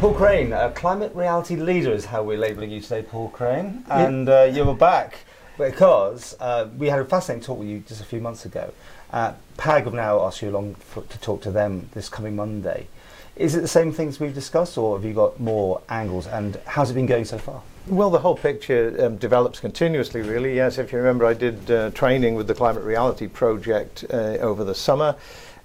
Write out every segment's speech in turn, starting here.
Paul Craine, Climate Reality Leader is how we're labelling you today, Paul Craine. And you were back because we had a fascinating talk with you just a few months ago. PAG have now asked you along to talk to them this coming Monday. Is it the same things we've discussed, or have you got more angles, and how's it been going so far? Well, the whole picture develops continuously, really. Yes, if you remember, I did training with the Climate Reality Project over the summer.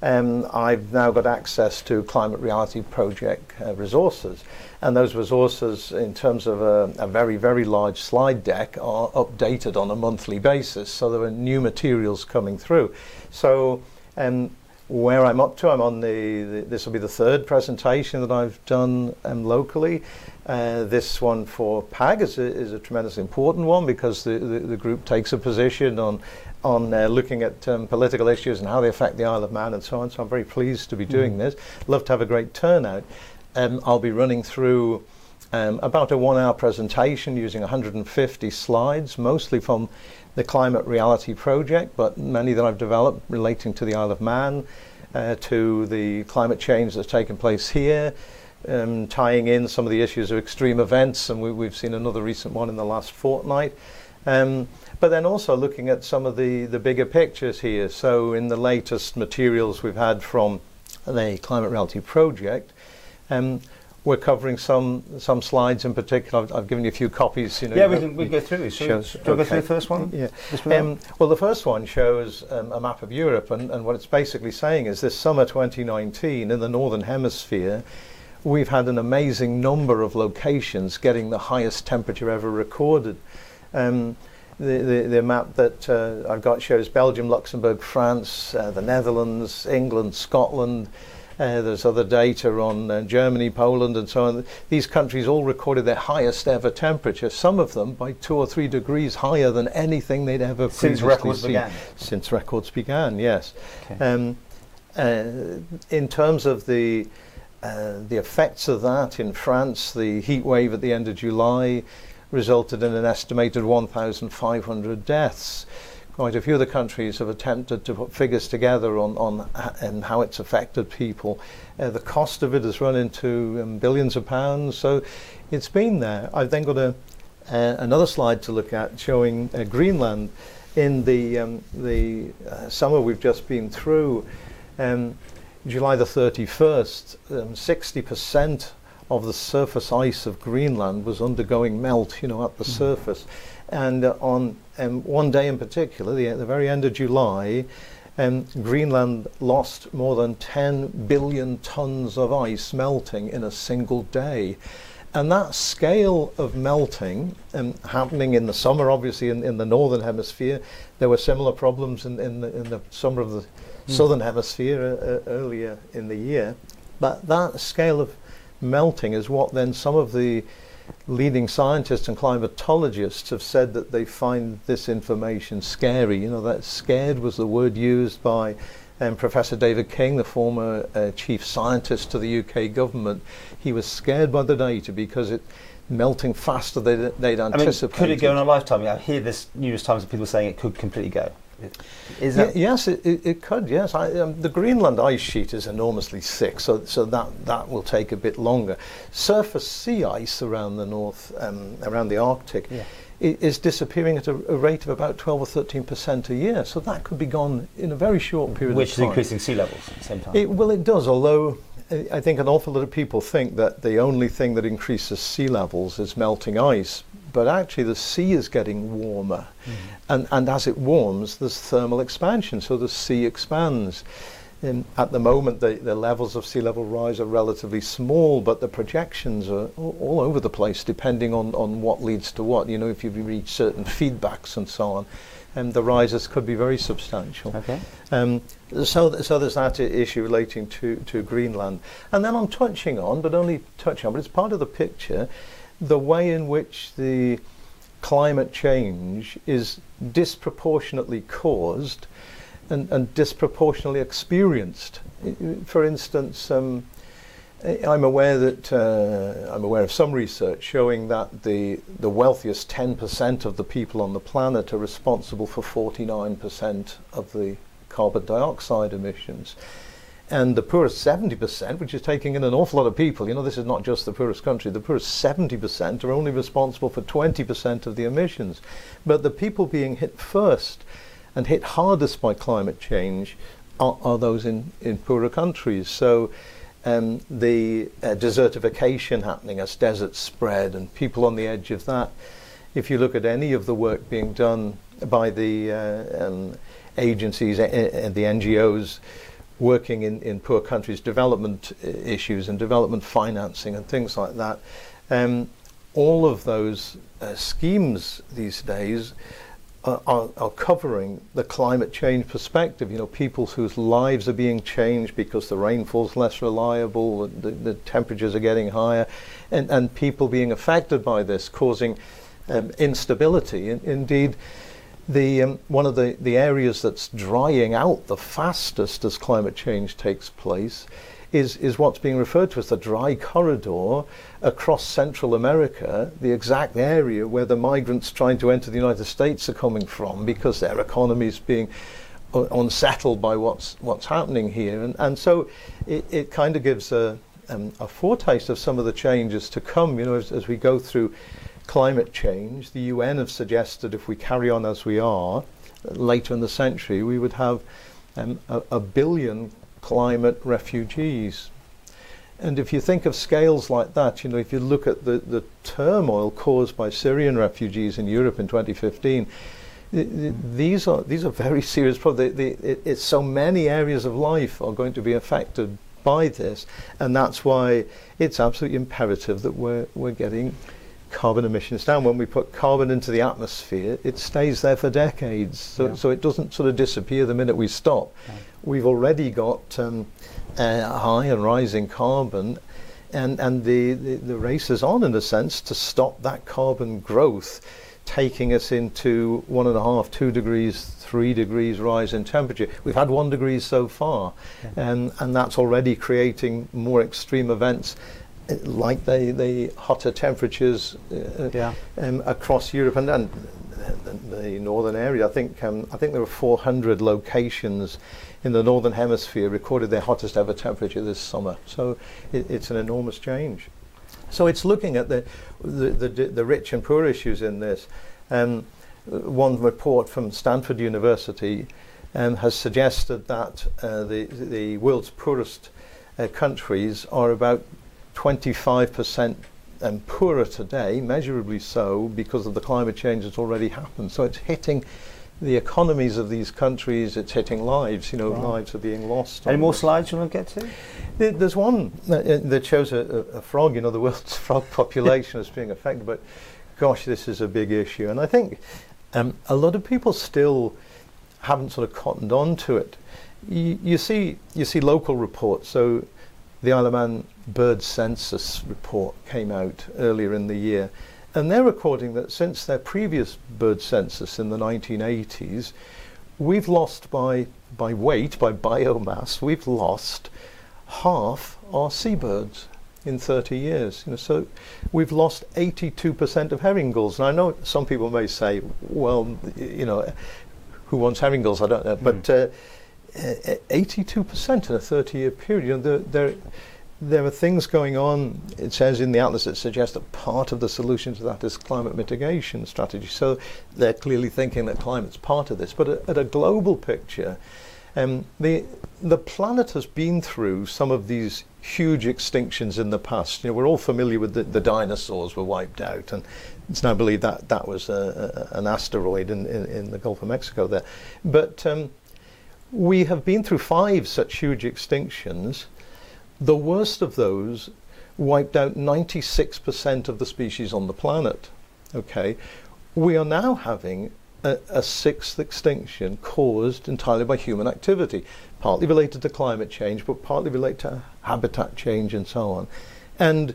I've now got access to Climate Reality Project resources, and those resources, in terms of a very, very large slide deck, are updated on a monthly basis, so there are new materials coming through. So where I'm up to, I'm on this will be the third presentation that I've done locally. This one for PAG is a tremendously important one, because the group takes a position on looking at political issues and how they affect the Isle of Man and so on. So I'm very pleased to be doing this. Love to have a great turnout. I'll be running through about a 1-hour presentation using 150 slides, mostly from the Climate Reality Project, but many that I've developed relating to the Isle of Man, to the climate change that's taken place here, tying in some of the issues of extreme events, and we've seen another recent one in the last fortnight. But then also looking at some of the bigger pictures here. So in the latest materials we've had from the Climate Reality Project, we're covering some slides in particular. I've given you a few copies. You know, yeah, we can go through these. Shall we go through the first one? Yeah. Well, the first one shows a map of Europe, and what it's basically saying is this summer 2019 in the Northern Hemisphere, we've had an amazing number of locations getting the highest temperature ever recorded. The map that I've got shows Belgium, Luxembourg, France, the Netherlands, England, Scotland. There's other data on Germany, Poland, and so on. These countries all recorded their highest ever temperature, some of them by 2 or 3 degrees higher than anything they'd ever since records began. Since records began, yes. Okay. In terms of the effects of that in France, the heat wave at the end of July resulted in an estimated 1,500 deaths. Quite a few of the countries have attempted to put figures together on how it's affected people. The cost of it has run into billions of pounds, so it's been there. I've then got another slide to look at showing Greenland in the summer we've just been through. July the 31st, 60% of the surface ice of Greenland was undergoing melt, at the surface. And on one day in particular, the very end of July, Greenland lost more than 10 billion tons of ice melting in a single day. And that scale of melting happening in the summer, obviously in the Northern Hemisphere, there were similar problems in the summer of the Southern Hemisphere earlier in the year. But that scale of melting is what then some of the leading scientists and climatologists have said that they find this information scary. That scared was the word used by Professor David King, the former chief scientist to the UK government. He was scared by the data because it melting faster than they'd anticipated. Could it go in a lifetime? I hear this numerous times of people saying it could completely go. Is that yes, it could. Yes, the Greenland ice sheet is enormously thick, so that will take a bit longer. Surface sea ice around the north, around the Arctic, is disappearing at a rate of about 12 or 13% a year. So that could be gone in a very short period of time. Which is increasing sea levels at the same time. Well, it does. Although I think an awful lot of people think that the only thing that increases sea levels is melting ice. But actually the sea is getting warmer, and as it warms there's thermal expansion, so the sea expands. At the moment the levels of sea level rise are relatively small, but the projections are all over the place depending on what leads to what. If you reach certain feedbacks and so on, and the rises could be very substantial. Okay. So there's that issue relating to Greenland. And then I'm touching on, but it's part of the picture, the way in which the climate change is disproportionately caused and disproportionately experienced. For instance, I'm aware of some research showing that the wealthiest 10% of the people on the planet are responsible for 49% of the carbon dioxide emissions. And the poorest 70%, which is taking in an awful lot of people, this is not just the poorest country, the poorest 70% are only responsible for 20% of the emissions. But the people being hit first and hit hardest by climate change are those in poorer countries. So the desertification happening as deserts spread and people on the edge of that. If you look at any of the work being done by the agencies and the NGOs working in poor countries, development issues and development financing and things like that, all of those schemes these days are covering the climate change perspective. People whose lives are being changed because the rainfall's less reliable, the temperatures are getting higher, and people being affected by this, causing instability. Indeed, one of the areas that's drying out the fastest as climate change takes place is what's being referred to as the dry corridor across Central America, the exact area where the migrants trying to enter the United States are coming from because their economy is being unsettled by what's happening here. And so it kind of gives a foretaste of some of the changes to come, as we go through climate change. The UN have suggested if we carry on as we are, later in the century, we would have 1 billion climate refugees. And if you think of scales like that, if you look at the turmoil caused by Syrian refugees in Europe in 2015, these are very serious problems. It's so many areas of life are going to be affected by this, and that's why it's absolutely imperative that we're getting carbon emissions down. When we put carbon into the atmosphere, it stays there for decades, so it doesn't sort of disappear the minute we stop. Yeah. We've already got high and rising carbon, and the race is on, in a sense, to stop that carbon growth taking us into 1.5, 2 degrees, 3 degrees rise in temperature. We've had 1 degree so far, and that's already creating more extreme events like the hotter temperatures across Europe and the northern area. I think there were 400 locations in the northern hemisphere recorded their hottest ever temperature this summer. So it's an enormous change. So it's looking at the rich and poor issues in this. One report from Stanford University has suggested that the world's poorest countries are about 25% poorer today, measurably so, because of the climate change that's already happened. So it's hitting the economies of these countries, it's hitting lives, lives are being lost. Any more slides you want to get to? There's one that shows a frog, the world's frog population is being affected, but gosh, this is a big issue. And I think a lot of people still haven't sort of cottoned on to it. You see local reports. So the Isle of Man bird census report came out earlier in the year, and they're recording that since their previous bird census in the 1980s, we've lost by weight, by biomass, we've lost half our seabirds in 30 years. So we've lost 82% of herring gulls. And I know some people may say, well, who wants herring gulls? I don't know, but 82% in a 30-year period. There are things going on, it says in the Atlas, that suggest that part of the solution to that is climate mitigation strategy. So they're clearly thinking that climate's part of this. But at a global picture, the planet has been through some of these huge extinctions in the past. We're all familiar with the dinosaurs were wiped out, and it's now believed that was an asteroid in the Gulf of Mexico there. But we have been through 5 such huge extinctions. The worst of those wiped out 96% of the species on the planet. Okay, we are now having a 6th extinction caused entirely by human activity, partly related to climate change, but partly related to habitat change and so on. And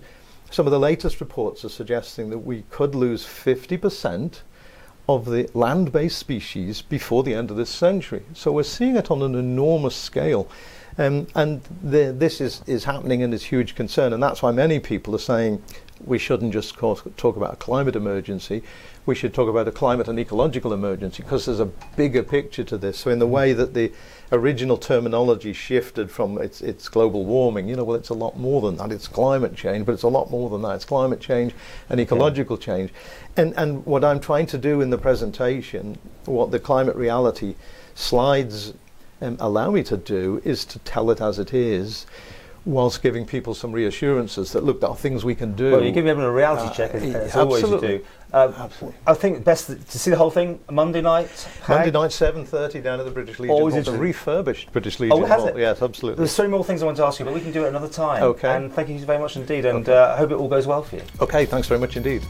some of the latest reports are suggesting that we could lose 50% of the land-based species before the end of this century. So we're seeing it on an enormous scale. And this is happening and is huge concern, and that's why many people are saying we shouldn't just talk about a climate emergency. We should talk about a climate and ecological emergency, because there's a bigger picture to this. So in the way that the original terminology shifted from it's global warming, you know, well, it's a lot more than that. It's climate change, but it's a lot more than that. It's climate change and ecological change. And what I'm trying to do in the presentation, what the climate reality slides allow me to do, is to tell it as it is, whilst giving people some reassurances that, look, there are things we can do. Well, you give them a reality check, as always you do. Absolutely. I think best to see the whole thing Monday night. Monday night, 7:30 down at the British Legion Hall. The refurbished British Legion Hall. Oh, has it? Yes, absolutely. There's so many more things I want to ask you, but we can do it another time. Okay. And thank you very much indeed, and I hope it all goes well for you. Okay, thanks very much indeed.